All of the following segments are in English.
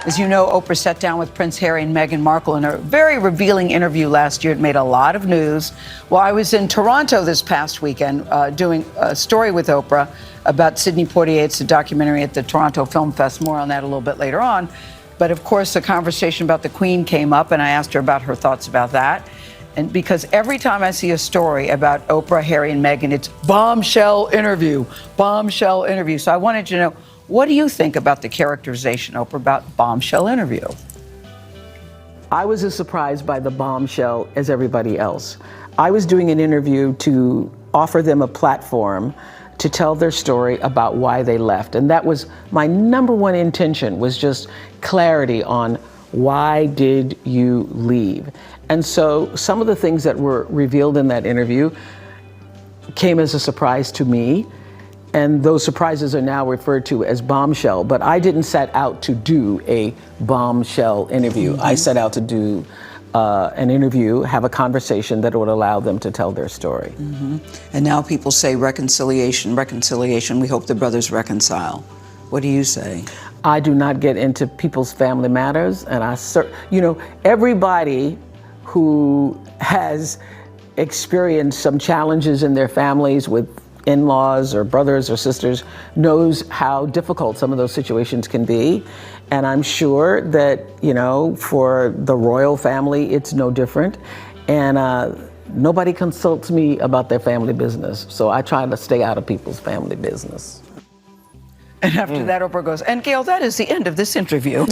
As you know, Oprah sat down with Prince Harry and Meghan Markle in a very revealing interview last year. It made a lot of news. Well, I was in Toronto this past weekend doing a story with Oprah about Sidney Poitier. It's a documentary at the Toronto Film Fest. More on that a little bit later on. But of course, the conversation about the Queen came up, and I asked her about her thoughts about that. And because every time I see a story about Oprah, Harry, and Meghan, it's bombshell interview, bombshell interview. So I wanted to know, what do you think about the characterization, Oprah, about bombshell interview? I was as surprised by the bombshell as everybody else. I was doing an interview to offer them a platform to tell their story about why they left. And that was my number one intention, was just clarity on why did you leave? And so some of the things that were revealed in that interview came as a surprise to me. And those surprises are now referred to as bombshell. But I didn't set out to do a bombshell interview. Mm-hmm. I set out to do an interview, have a conversation that would allow them to tell their story. Mm-hmm. And now people say reconciliation, reconciliation. We hope the brothers reconcile. What do you say? I do not get into people's family matters. And everybody who has experienced some challenges in their families with in-laws or brothers or sisters knows how difficult some of those situations can be. And I'm sure that, for the royal family, it's no different. And nobody consults me about their family business. So I try to stay out of people's family business. And after that, Oprah goes, and Gail, that is the end of this interview.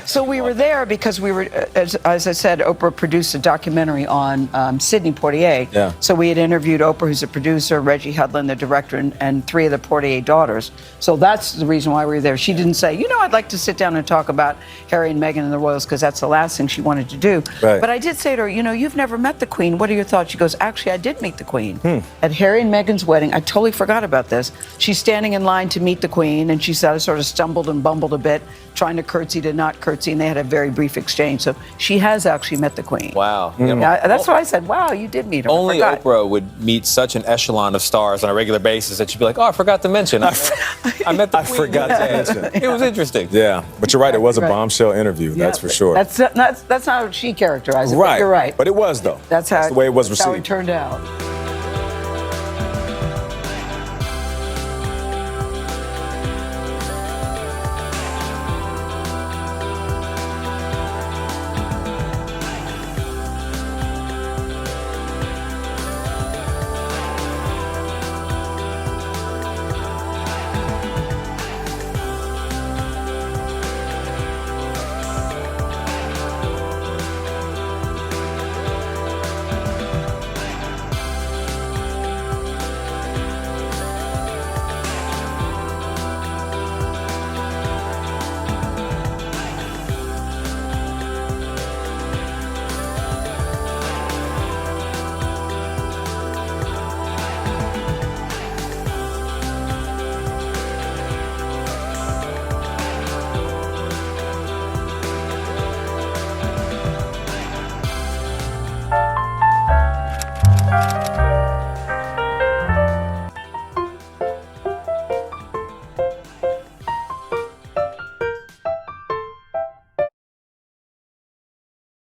So we were there because we were, as I said, Oprah produced a documentary on Sidney Poitier. Yeah. So we had interviewed Oprah, who's a producer, Reggie Hudlin, the director, and three of the Poitier daughters. So that's the reason why we were there. She didn't say, I'd like to sit down and talk about Harry and Meghan and the royals, because that's the last thing she wanted to do. Right. But I did say to her, you've never met the Queen. What are your thoughts? She goes, actually, I did meet the Queen. At Harry and Meghan's wedding. I totally forgot about this. She's standing in line to meet the Queen, and she sort of stumbled and bumbled a bit, trying to curtsy to not curtsy, and they had a very brief exchange. So she has actually met the Queen. Wow. Yeah, that's why I said, wow, you did meet her. Only Oprah would meet such an echelon of stars on a regular basis that she'd be like, oh, I forgot to mention. I met the Queen. I forgot to mention. It was interesting. Yeah, but you're right. It was a bombshell interview. That's for sure. That's not how she characterized it. Right. But you're right. But it was, though. That's the way it was received. That's how it turned out.